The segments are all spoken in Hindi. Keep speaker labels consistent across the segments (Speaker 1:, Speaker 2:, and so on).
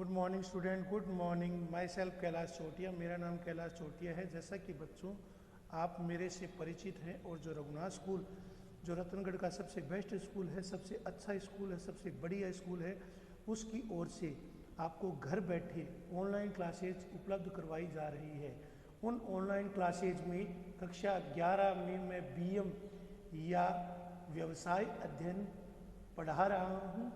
Speaker 1: Good morning student, good morning. Myself Kailash Chotiya, मेरा नाम कैलाश चोटिया है। जैसा कि बच्चों आप मेरे से परिचित हैं और जो रघुनाथ स्कूल जो रतनगढ़ का सबसे बेस्ट स्कूल है, सबसे अच्छा स्कूल है, सबसे बढ़िया स्कूल है, उसकी ओर से आपको घर बैठे ऑनलाइन क्लासेज उपलब्ध करवाई जा रही है। उन ऑनलाइन क्लासेज में कक्षा 11 में मैं बीएम या व्यवसाय अध्ययन पढ़ा रहा हूँ।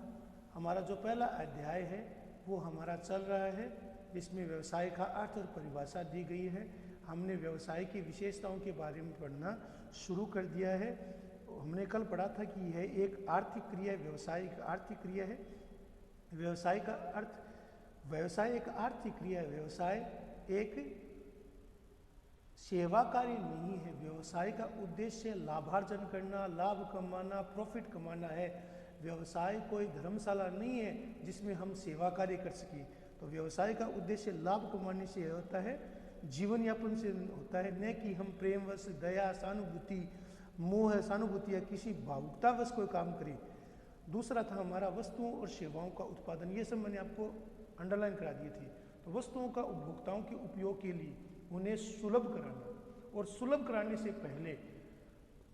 Speaker 1: हमारा जो पहला अध्याय है वो हमारा चल रहा है, जिसमें व्यवसाय का अर्थ और परिभाषा दी गई है। हमने व्यवसाय की विशेषताओं के बारे में पढ़ना शुरू कर दिया है। हमने कल पढ़ा था कि यह एक आर्थिक क्रिया है, व्यवसाय एक आर्थिक क्रिया है। व्यवसाय का अर्थ, व्यवसाय एक आर्थिक क्रिया है, व्यवसाय एक सेवा कार्य नहीं है। व्यवसाय का उद्देश्य लाभार्जन करना, लाभ कमाना, प्रॉफिट कमाना है। व्यवसाय कोई धर्मशाला नहीं है जिसमें हम सेवा कार्य कर सकें। तो व्यवसाय का उद्देश्य लाभ कमाने से होता है, जीवन यापन से होता है, न कि हम प्रेमवश, दया, सहानुभूति, मोह, सहानुभूति या किसी भावुकतावश कोई काम करें। दूसरा था हमारा वस्तुओं और सेवाओं का उत्पादन। ये सब मैंने आपको अंडरलाइन करा दिए थे। तो वस्तुओं का उपभोक्ताओं के उपयोग के लिए उन्हें सुलभ कराना, और सुलभ कराने से पहले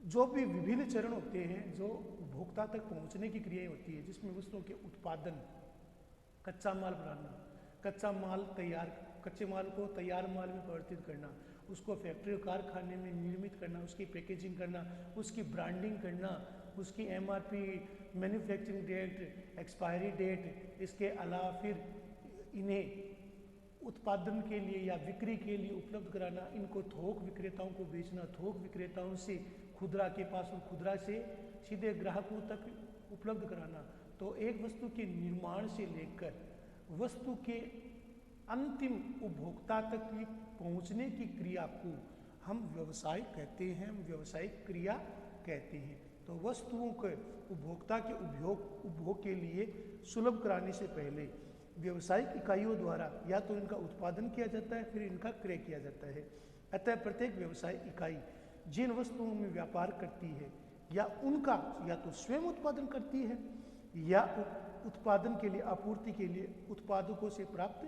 Speaker 1: जो भी विभिन्न चरण होते हैं, जो उपभोक्ता तक पहुंचने की क्रियाएं होती है, जिसमें वस्तुओं के उत्पादन, कच्चा माल बनाना, कच्चा माल तैयार, कच्चे माल को तैयार माल में परिवर्तित करना, उसको फैक्ट्री और कारखाने में निर्मित करना, उसकी पैकेजिंग करना, उसकी ब्रांडिंग करना, उसकी MRP, manufacturing date, expiry date, इसके अलावा फिर इन्हें उत्पादन के लिए या बिक्री के लिए उपलब्ध कराना, इनको थोक विक्रेताओं को बेचना, थोक विक्रेताओं से खुदरा के पास और खुदरा से सीधे ग्राहकों तक उपलब्ध कराना। तो एक वस्तु के निर्माण से लेकर वस्तु के अंतिम उपभोक्ता तक की पहुंचने की क्रिया को हम व्यवसाय कहते हैं, व्यवसायिक क्रिया कहते हैं। तो वस्तुओं के उपभोक्ता के उपभोग के लिए सुलभ कराने से पहले व्यावसायिक इकाइयों द्वारा या तो इनका उत्पादन किया जाता है, फिर इनका क्रय किया जाता है। अतः प्रत्येक व्यवसाय इकाई जिन वस्तुओं में व्यापार करती है या उनका या तो स्वयं उत्पादन करती है या उत्पादन के लिए, आपूर्ति के लिए उत्पादकों से प्राप्त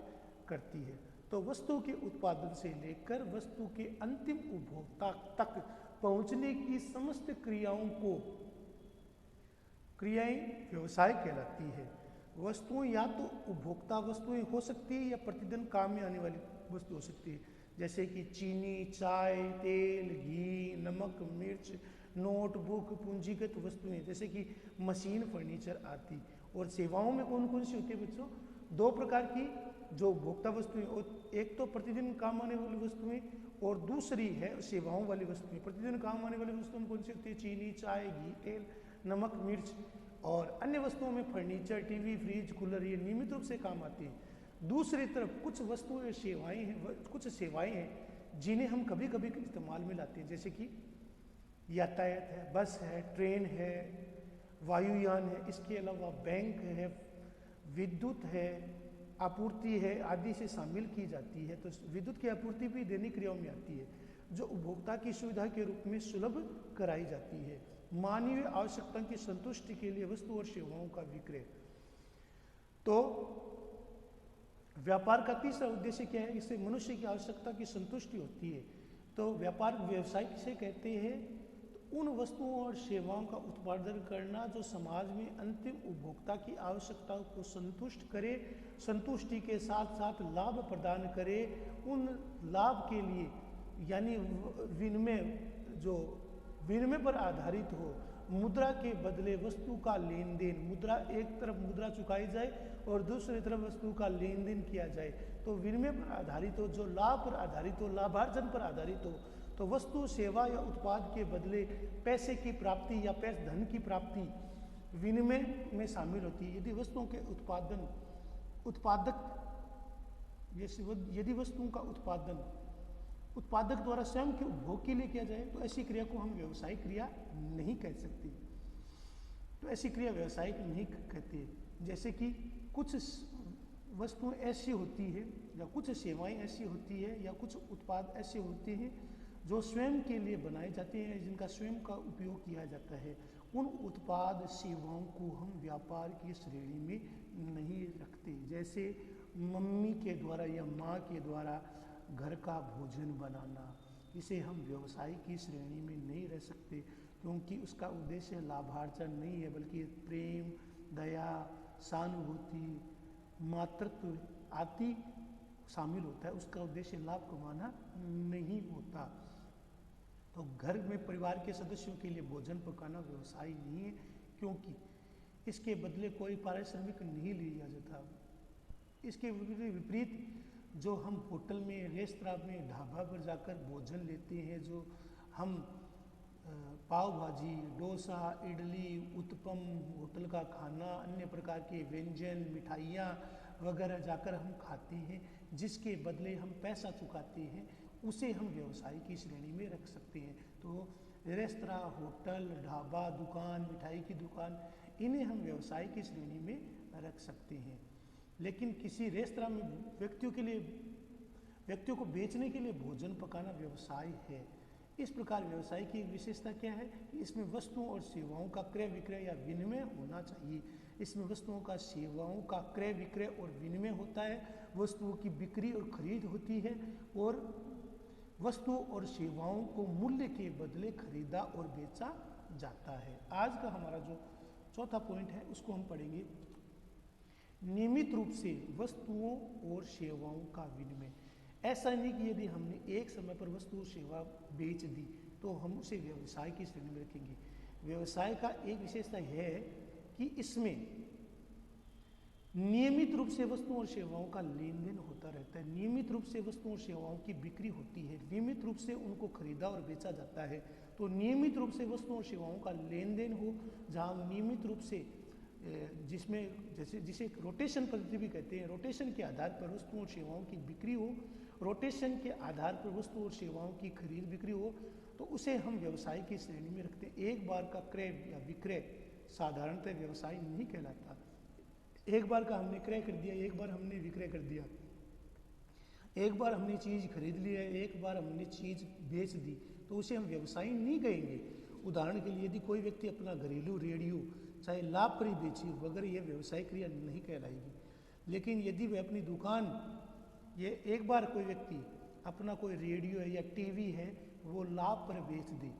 Speaker 1: करती है। तो वस्तु के उत्पादन से लेकर वस्तु के अंतिम उपभोक्ता तक पहुंचने की समस्त क्रियाएं व्यवसाय कहलाती है। वस्तुएं या तो उपभोक्ता वस्तुएं हो सकती है या प्रतिदिन काम में आने वाली वस्तु हो सकती है, जैसे कि चीनी, चाय, तेल, घी, नमक, मिर्च, नोटबुक, पूंजीगत वस्तुएं जैसे कि मशीन, फर्नीचर आदि। और सेवाओं में कौन कौन सी होती है बच्चों? दो प्रकार की जो उपभोक्ता वस्तुएं, और एक तो प्रतिदिन काम आने वाली वस्तुएं और दूसरी है सेवाओं वाली वस्तुएं। प्रतिदिन काम आने वाली वस्तुएं कौन सी होती है? चीनी, चाय, घी, तेल, नमक, मिर्च। और अन्य वस्तुओं में फर्नीचर, टीवी, फ्रिज, कूलर, ये नियमित रूप से काम आती हैं। दूसरी तरफ कुछ वस्तुएं, सेवाएं हैं, कुछ सेवाएं हैं जिन्हें हम कभी कभी इस्तेमाल में लाते हैं, जैसे कि यातायात है, बस है, ट्रेन है, वायुयान है, इसके अलावा बैंक है, विद्युत है, आपूर्ति है आदि से शामिल की जाती है। तो विद्युत की आपूर्ति भी दैनिक क्रियाओं में आती है, जो उपभोक्ता की सुविधा के रूप में सुलभ कराई जाती है। मानवीय आवश्यकता की संतुष्टि के लिए वस्तु और सेवाओं का विक्रय। तो व्यापार का तीसरा उद्देश्य क्या है? इससे मनुष्य की आवश्यकता की संतुष्टि होती है। तो व्यापार व्यवसाय किसे कहते हैं? तो उन वस्तुओं और सेवाओं का उत्पादन करना जो समाज में अंतिम उपभोक्ता की आवश्यकताओं को संतुष्ट करे, संतुष्टि के साथ साथ लाभ प्रदान करे। उन लाभ के लिए यानी विनिमय, जो विनिमय पर आधारित हो, मुद्रा के बदले वस्तु का लेन देन, मुद्रा एक तरफ मुद्रा चुकाई जाए और दूसरी तरफ वस्तु का लेन देन किया जाए। तो विनिमय पर आधारित हो, जो लाभ पर आधारित हो, लाभार्जन पर आधारित हो। तो वस्तु, सेवा या उत्पाद के बदले पैसे की प्राप्ति या धन की प्राप्ति विनिमय में शामिल होती है। यदि वस्तुओं के यदि वस्तुओं का उत्पादन उत्पादक द्वारा स्वयं के उपभोग के लिए किया जाए तो ऐसी क्रिया को हम व्यवसायिक क्रिया नहीं कह सकते। तो ऐसी क्रिया व्यवसायिक नहीं कहते। जैसे कि कुछ वस्तुएं ऐसी होती है या कुछ सेवाएं ऐसी होती है या कुछ उत्पाद ऐसे होते हैं जो स्वयं के लिए बनाए जाते हैं, जिनका स्वयं का उपयोग किया जाता है। उन उत्पाद सेवाओं को हम व्यापार की श्रेणी में नहीं रखते। जैसे मम्मी के द्वारा या माँ के द्वारा घर का भोजन बनाना, इसे हम व्यवसाय की श्रेणी में नहीं रह सकते, क्योंकि उसका उद्देश्य लाभार्जन नहीं है, बल्कि प्रेम, दया, सहानुभूति, मातृत्व आदि शामिल होता है। उसका उद्देश्य लाभ कमाना नहीं होता। तो घर में परिवार के सदस्यों के लिए भोजन पकाना व्यवसाय नहीं है, क्योंकि इसके बदले कोई पारिश्रमिक नहीं लिया जाता। इसके विपरीत जो हम होटल में, रेस्तरां में, ढाबा पर जाकर भोजन लेते हैं, जो हम पाव भाजी, डोसा, इडली, उत्पम, होटल का खाना, अन्य प्रकार के व्यंजन, मिठाइयाँ वगैरह जाकर हम खाते हैं, जिसके बदले हम पैसा चुकाते हैं, उसे हम व्यवसाय की श्रेणी में रख सकते हैं। तो रेस्तरां, होटल, ढाबा, दुकान, मिठाई की दुकान, इन्हें हम व्यवसाय की श्रेणी में रख सकते हैं। लेकिन किसी रेस्तरां में व्यक्तियों को बेचने के लिए भोजन पकाना व्यवसाय है। इस प्रकार व्यवसाय की एक विशेषता क्या है कि इसमें वस्तुओं और सेवाओं का क्रय विक्रय या विनिमय होना चाहिए। इसमें वस्तुओं का, सेवाओं का क्रय विक्रय और विनिमय होता है, वस्तुओं की बिक्री और खरीद होती है, और वस्तुओं और सेवाओं को मूल्य के बदले खरीदा और बेचा जाता है। आज का हमारा जो चौथा पॉइंट है उसको हम पढ़ेंगे, नियमित रूप से वस्तुओं और सेवाओं का विनिमय। ऐसा नहीं कि यदि हमने एक समय पर वस्तु और सेवा बेच दी तो हम उसे व्यवसाय की श्रेणी में रखेंगे। व्यवसाय का एक विशेषता यह है कि इसमें नियमित रूप से वस्तुओं और सेवाओं का लेन देन होता रहता है, नियमित रूप से वस्तुओं और सेवाओं की बिक्री होती है, नियमित रूप से उनको खरीदा और बेचा जाता है। तो नियमित रूप से वस्तुओं और सेवाओं का लेन देन हो, जहाँ नियमित रूप से जिसमें जिसे रोटेशन पद्धति भी कहते हैं, रोटेशन के आधार पर वस्तुओं और सेवाओं की बिक्री हो, रोटेशन के आधार पर वस्तुओं और सेवाओं की खरीद बिक्री हो, तो उसे हम व्यवसाय की श्रेणी में रखते हैं। एक बार का क्रय या विक्रय साधारणतः व्यवसाय नहीं कहलाता। एक बार का हमने क्रय कर दिया, एक बार हमने विक्रय कर दिया, एक बार हमने चीज़ खरीद लिया, एक बार हमने चीज़ बेच दी, तो उसे हम व्यवसाय नहीं कहेंगे। उदाहरण के लिए यदि कोई व्यक्ति अपना घरेलू रेडियो चाहे लाभ पर ही बेचे वगैरह, यह व्यवसाय क्रिया नहीं कहलाएगी। लेकिन यदि वह अपनी दुकान, ये एक बार कोई व्यक्ति अपना कोई रेडियो है या टीवी है वो लाभ पर बेच दे,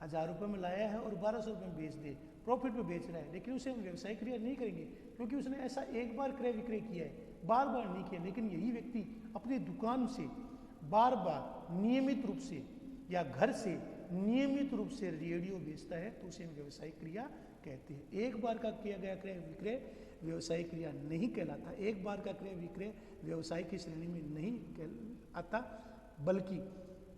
Speaker 1: 1000 रुपये में लाया है और 1200 रुपये में बेच दे, प्रॉफिट पे बेच रहा है, लेकिन उसे हम व्यवसाय क्रिया नहीं करेंगे, क्योंकि उसने ऐसा एक बार क्रय विक्रय किया है, बार बार नहीं किया। लेकिन यही व्यक्ति अपनी दुकान से बार बार नियमित रूप से या घर से नियमित रूप से रेडियो बेचता है, तो उसे हम व्यवसाय क्रिया कहते हैं। एक बार का किया गया क्रय विक्रय व्यवसाय क्रिया नहीं कहलाता। एक बार का क्रय विक्रय व्यवसाय की श्रेणी में नहीं आता, बल्कि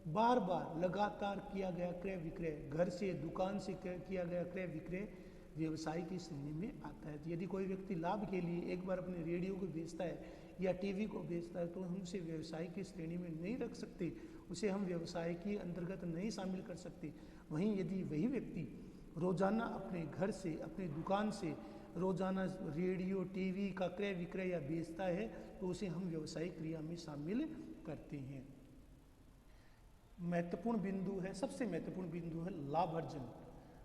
Speaker 1: बार बार लगातार किया गया क्रय विक्रय, घर से, दुकान से किया गया क्रय विक्रय व्यवसाय की श्रेणी में आता है। यदि कोई व्यक्ति लाभ के लिए एक बार अपने रेडियो को बेचता है या टीवी को बेचता है, तो हम उसे व्यवसाय की श्रेणी में नहीं रख सकते, उसे हम व्यवसाय के अंतर्गत नहीं शामिल कर सकते। वहीं यदि वही व्यक्ति रोजाना अपने घर से, अपनी दुकान से रोजाना रेडियो, टीवी का क्रय विक्रय या बेचता है, तो उसे हम व्यवसायिक क्रिया में शामिल करते हैं। महत्वपूर्ण बिंदु है, सबसे महत्वपूर्ण बिंदु है लाभ अर्जन।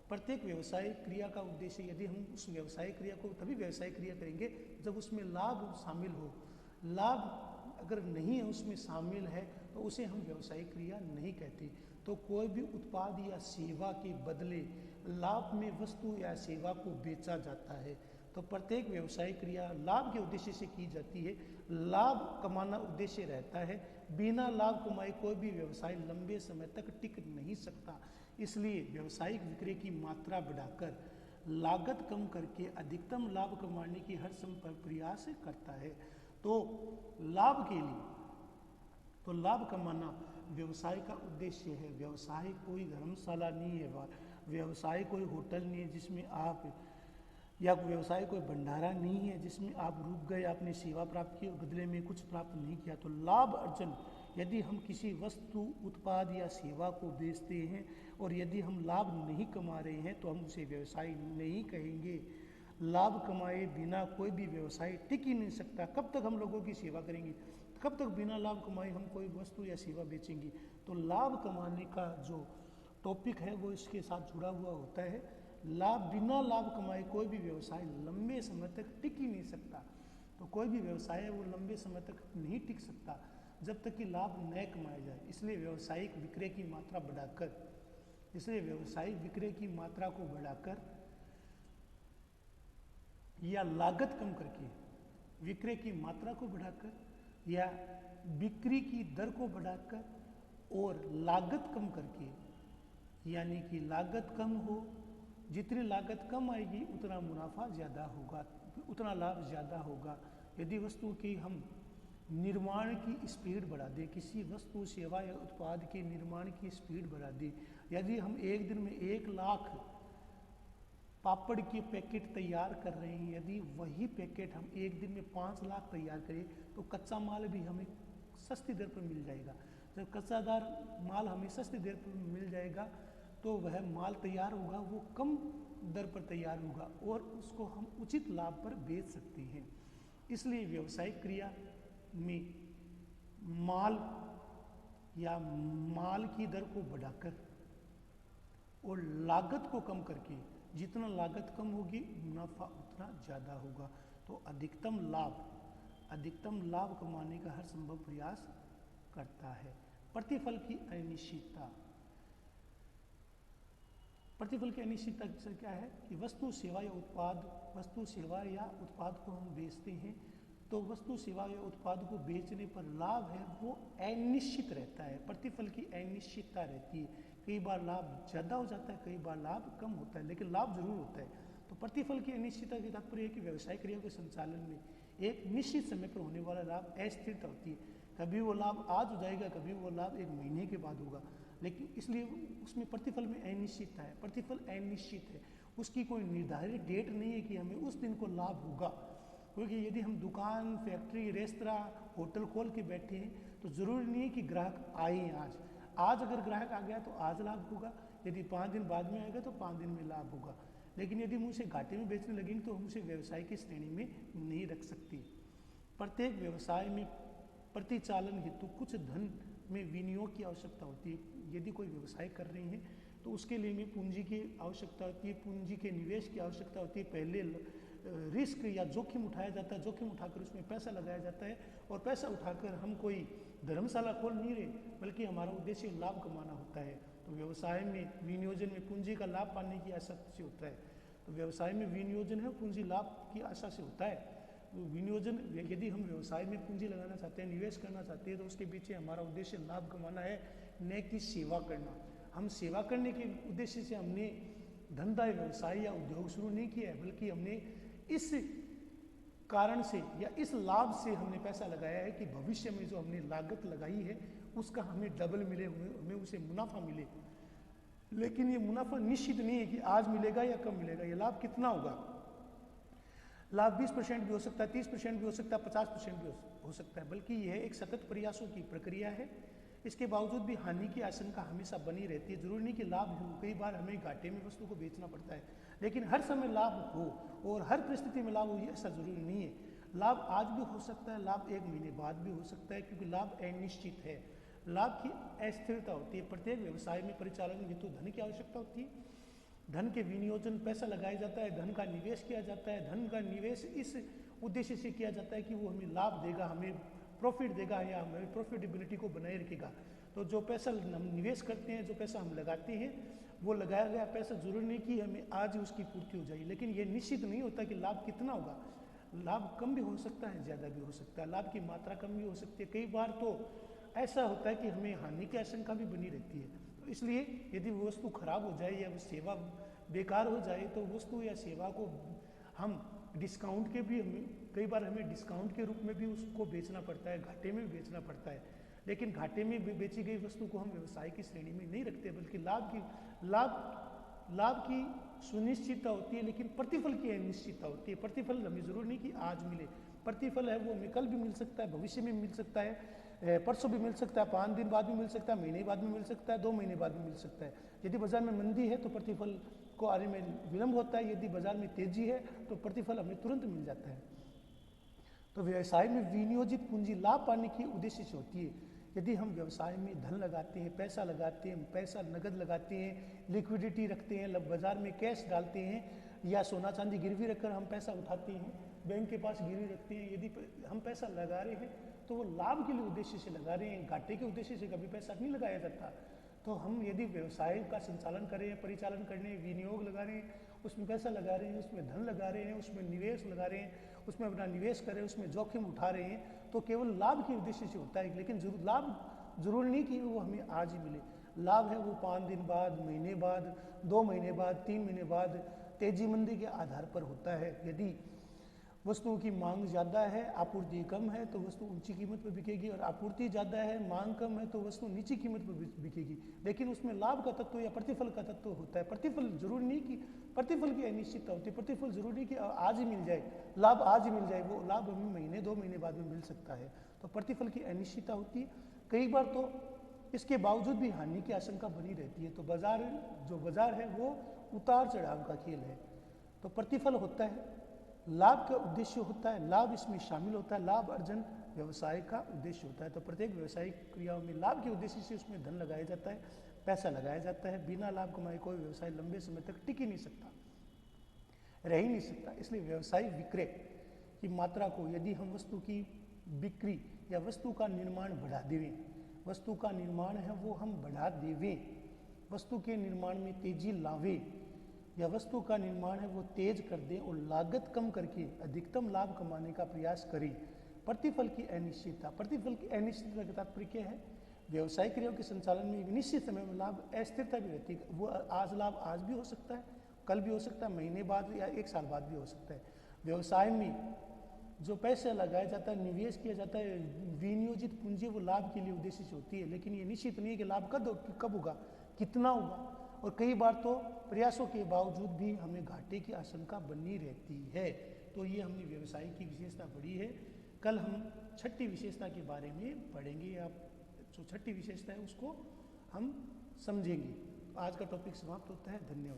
Speaker 1: प्रत्येक व्यवसायिक क्रिया का उद्देश्य, यदि हम उस व्यवसायिक क्रिया को तभी व्यवसायिक क्रिया करेंगे जब उसमें लाभ शामिल हो। लाभ अगर नहीं है, उसमें शामिल है, तो उसे हम व्यवसायिक क्रिया नहीं कहते। तो कोई भी उत्पाद या सेवा के बदले लाभ में वस्तु या सेवा को बेचा जाता है, तो प्रत्येक व्यवसायिक क्रिया लाभ के उद्देश्य से की जाती है। लाभ कमाना उद्देश्य रहता है, बिना लाभ कमाए कोई भी व्यवसाय लंबे समय तक टिक नहीं सकता। इसलिए व्यावसायिक विक्रय की मात्रा बढ़ाकर लागत कम करके अधिकतम लाभ कमाने की हर संभव प्रयास करता है। तो लाभ के लिए, तो लाभ कमाना व्यवसाय का उद्देश्य है। व्यवसाय कोई धर्मशाला नहीं है, व्यवसाय कोई होटल नहीं है जिसमें आप, या व्यवसाय कोई भंडारा नहीं है जिसमें आप रुक गए, आपने सेवा प्राप्त की और बदले में कुछ प्राप्त नहीं किया। तो लाभ अर्जन, यदि हम किसी वस्तु, उत्पाद या सेवा को बेचते हैं और यदि हम लाभ नहीं कमा रहे हैं, तो हम उसे व्यवसाय नहीं कहेंगे। लाभ कमाए बिना कोई भी व्यवसाय टिक ही नहीं सकता। कब तक हम लोगों की सेवा करेंगे, कब तक बिना लाभ कमाए हम कोई वस्तु या सेवा बेचेंगे। तो लाभ कमाने का जो टॉपिक है वो इसके साथ जुड़ा हुआ होता है। लाभ, बिना लाभ कमाए कोई भी व्यवसाय लंबे समय तक टिक ही नहीं सकता। तो कोई भी व्यवसाय है वो लंबे समय तक नहीं टिक सकता जब तक कि लाभ न कमाया जाए। इसलिए व्यावसायिक विक्रय की मात्रा बढ़ाकर या लागत कम करके, विक्रय की मात्रा को बढ़ाकर या बिक्री की दर को बढ़ाकर और लागत कम करके, यानी कि लागत कम हो, जितनी लागत कम आएगी उतना मुनाफा ज़्यादा होगा, उतना लाभ ज़्यादा होगा। यदि वस्तु की हम निर्माण की स्पीड बढ़ा दें, किसी वस्तु सेवा या उत्पाद के निर्माण की स्पीड बढ़ा दें, यदि हम एक दिन में 1 लाख पापड़ के पैकेट तैयार कर रहे हैं, यदि वही पैकेट हम एक दिन में 5 लाख तैयार करें तो कच्चा माल भी हमें सस्ती दर पर मिल जाएगा। जब कच्चादार माल हमें सस्ती दर पर मिल जाएगा तो वह माल तैयार होगा, वो कम दर पर तैयार होगा और उसको हम उचित लाभ पर बेच सकते हैं। इसलिए व्यावसायिक क्रिया में माल की दर को बढ़ाकर और लागत को कम करके, जितना लागत कम होगी मुनाफा उतना ज़्यादा होगा। तो अधिकतम लाभ कमाने का हर संभव प्रयास करता है। प्रतिफल की अनिश्चितता क्या है कि वस्तु सेवा या उत्पाद को हम बेचते हैं तो वस्तु सेवा या उत्पाद को बेचने पर लाभ है वो अनिश्चित रहता है। प्रतिफल की अनिश्चितता रहती है, कई बार लाभ ज़्यादा हो जाता है, कई बार लाभ कम होता है, लेकिन लाभ जरूर होता है। तो प्रतिफल की अनिश्चितता का तात्पर्य है कि व्यवसाय क्रिया के संचालन में एक निश्चित समय पर होने वाला लाभ अस्थिरता होती है। कभी वो लाभ आज हो जाएगा, कभी वो लाभ 1 महीने के बाद होगा, लेकिन इसलिए उसमें प्रतिफल में अनिश्चितता है। प्रतिफल अनिश्चित है, उसकी कोई निर्धारित डेट नहीं है कि हमें उस दिन को लाभ होगा। क्योंकि यदि हम दुकान, फैक्ट्री, रेस्तरां, होटल खोल के बैठे हैं तो ज़रूरी नहीं है कि ग्राहक आए आज अगर ग्राहक आ गया तो आज लाभ होगा, यदि 5 दिन बाद में आएगा तो 5 दिन में लाभ होगा। लेकिन यदि हम उसे घाटे में बेचने लगेंगे तो हम उसे व्यवसाय की श्रेणी में नहीं रख सकते। प्रत्येक व्यवसाय में प्रतिचालन हेतु कुछ धन में विनियोग की आवश्यकता होती है। यदि कोई व्यवसाय कर रहे हैं तो उसके लिए में पूंजी की आवश्यकता होती है, पूंजी के निवेश की आवश्यकता होती है। पहले रिस्क या जोखिम उठाया जाता है, जोखिम उठाकर उसमें पैसा लगाया जाता है और पैसा उठाकर हम कोई धर्मशाला खोल नहीं रहे, बल्कि हमारा उद्देश्य लाभ कमाना होता है। तो व्यवसाय में विनियोजन में पूंजी का लाभ पाने की आशा से होता है। तो व्यवसाय में विनियोजन है पूंजी लाभ की आशा से होता है। विनियोजन, यदि हम व्यवसाय में पूंजी लगाना चाहते हैं, निवेश करना चाहते हैं, तो उसके पीछे हमारा उद्देश्य लाभ कमाना है, न कि सेवा करना। हम सेवा करने के उद्देश्य से हमने धंधा, व्यवसाय या उद्योग शुरू नहीं किया है, बल्कि हमने इस कारण से या इस लाभ से हमने पैसा लगाया है कि भविष्य में जो हमने लागत लगाई है उसका हमें डबल मिले, हमें उसे मुनाफा मिले। लेकिन ये मुनाफा निश्चित नहीं है कि आज मिलेगा या कब मिलेगा, ये लाभ कितना होगा। लाभ 20% भी हो सकता है, 30% भी हो सकता है, 50% भी हो सकता है, बल्कि यह एक सतत प्रयासों की प्रक्रिया है। इसके बावजूद भी हानि की आशंका हमेशा बनी रहती है। जरूरी नहीं कि लाभ हो, कई बार हमें घाटे में वस्तु को बेचना पड़ता है, लेकिन हर समय लाभ हो और हर परिस्थिति में लाभ हो ये ऐसा जरूरी नहीं है। लाभ आज भी हो सकता है, लाभ 1 महीने बाद भी हो सकता है, क्योंकि लाभ अनिश्चित है। लाभ की अस्थिरता होती है। प्रत्येक व्यवसाय में परिचालन हेतु धन की आवश्यकता होती है। धन के विनियोजन, पैसा लगाया जाता है, धन का निवेश किया जाता है। धन का निवेश इस उद्देश्य से किया जाता है कि वो हमें लाभ देगा, हमें प्रॉफिट देगा या हमें प्रॉफिटेबिलिटी को बनाए रखेगा। तो जो पैसा हम निवेश करते हैं, जो पैसा हम लगाते हैं, वो लगाया गया पैसा जरूरी नहीं कि हमें आज ही उसकी पूर्ति हो जाए, लेकिन ये निश्चित नहीं होता कि लाभ कितना होगा। लाभ कम भी हो सकता है, ज़्यादा भी हो सकता है, लाभ की मात्रा कम भी हो सकती है। कई बार तो ऐसा होता है कि हमें हानि की आशंका भी बनी रहती है। तो इसलिए यदि वो वस्तु खराब हो जाए या वो सेवा बेकार हो जाए तो वस्तु या सेवा को हम डिस्काउंट के भी कई बार हमें डिस्काउंट के रूप में भी उसको बेचना पड़ता है, घाटे में भी बेचना पड़ता है। लेकिन घाटे में बेची गई वस्तु को हम व्यवसाय की श्रेणी में नहीं रखते, बल्कि लाभ की सुनिश्चितता होती है, लेकिन प्रतिफल की अनिश्चितता होती है। प्रतिफल हमें जरूर नहीं कि आज मिले, प्रतिफल है वो हमें कल भी मिल सकता है, भविष्य में मिल सकता है, परसों भी मिल सकता है, 5 दिन बाद भी मिल सकता है, महीने बाद भी मिल सकता है, 2 महीने बाद भी मिल सकता है। यदि बाजार में मंदी है तो प्रतिफल को आने में विलंब होता है, यदि बाजार में तेजी है तो प्रतिफल हमें तुरंत मिल जाता है। तो व्यवसाय में विनियोजित पूंजी लाभ पाने की उद्देश्य से होती है। यदि हम व्यवसाय में धन लगाते हैं, पैसा लगाते हैं, पैसा नगद लगाते हैं, लिक्विडिटी रखते हैं, बाजार में कैश डालते हैं या सोना चांदी गिरवी रखकर हम पैसा उठाते हैं, बैंक के पास गिरवी रखते हैं, यदि हम पैसा लगा रहे हैं तो वो लाभ के लिए उद्देश्य से लगा रहे हैं, घाटे के उद्देश्य से कभी पैसा नहीं लगाया जाता। तो हम यदि व्यवसाय का संचालन कर रहे हैं, परिचालन करने, विनियोग लगा रहे हैं, उसमें पैसा लगा रहे हैं, उसमें धन लगा रहे हैं, उसमें निवेश लगा रहे हैं, उसमें अपना निवेश कर रहे हैं, उसमें जोखिम उठा रहे हैं, तो केवल लाभ के उद्देश्य से होता है। लेकिन लाभ जरूरी नहीं कि वो हमें आज ही मिले। लाभ है वो 5 दिन बाद, महीने बाद, 2 महीने बाद, 3 महीने बाद, तेजी मंदी के आधार पर होता है। यदि वस्तुओं की मांग ज़्यादा है, आपूर्ति कम है, तो वस्तु ऊंची कीमत पर बिकेगी, और आपूर्ति ज़्यादा है, मांग कम है, तो वस्तु नीची कीमत पर बिकेगी। लेकिन उसमें लाभ का तत्व या प्रतिफल का तत्व होता है। प्रतिफल जरूरी नहीं कि प्रतिफल की अनिश्चितता होती है, प्रतिफल जरूरी नहीं कि आज ही मिल जाए, लाभ आज ही मिल जाए, वो लाभ हमें महीने 2 महीने बाद में मिल सकता है। तो प्रतिफल की अनिश्चितता होती है। कई बार तो इसके बावजूद भी हानि की आशंका बनी रहती है। तो बाजार है वो उतार चढ़ाव का खेल है। तो प्रतिफल होता है, लाभ का उद्देश्य होता है, लाभ इसमें शामिल होता है, लाभ अर्जन व्यवसाय का उद्देश्य होता है। तो प्रत्येक व्यवसायिक क्रियाओं में लाभ के उद्देश्य से उसमें धन लगाया जाता है, पैसा लगाया जाता है। बिना लाभ कमाए कोई व्यवसाय लंबे समय तक टिक ही नहीं सकता, रह ही नहीं सकता। इसलिए व्यवसाय विक्रय की मात्रा को यदि हम वस्तु की बिक्री या वस्तु का निर्माण बढ़ा देवें, वस्तु का निर्माण है वो हम बढ़ा देवें, वस्तु के निर्माण में तेजी लावें, या वस्तु का निर्माण है वो तेज कर दें और लागत कम करके अधिकतम लाभ कमाने का प्रयास करें। प्रतिफल की अनिश्चितता, प्रतिफल की अनिश्चितता का तात्पर्य क्या है? व्यवसायिक क्रियाओं के संचालन में निश्चित समय में लाभ अस्थिरता भी रहती है। वो आज लाभ आज भी हो सकता है, कल भी हो सकता है, महीने बाद या 1 साल बाद भी हो सकता है। व्यवसाय में जो पैसा लगाया जाता है, निवेश किया जाता है, विनियोजित पूंजी वो लाभ के लिए उद्देश्य से होती है, लेकिन ये निश्चित नहीं है कि लाभ कब होगा, कितना होगा। और कई बार तो प्रयासों के बावजूद भी हमें घाटे की आशंका बनी रहती है। तो ये हमने व्यवसाय की विशेषता पढ़ी है। कल हम 6ठी विशेषता के बारे में पढ़ेंगे। आप जो 6ठी विशेषता है उसको हम समझेंगे। आज का टॉपिक समाप्त होता है। धन्यवाद।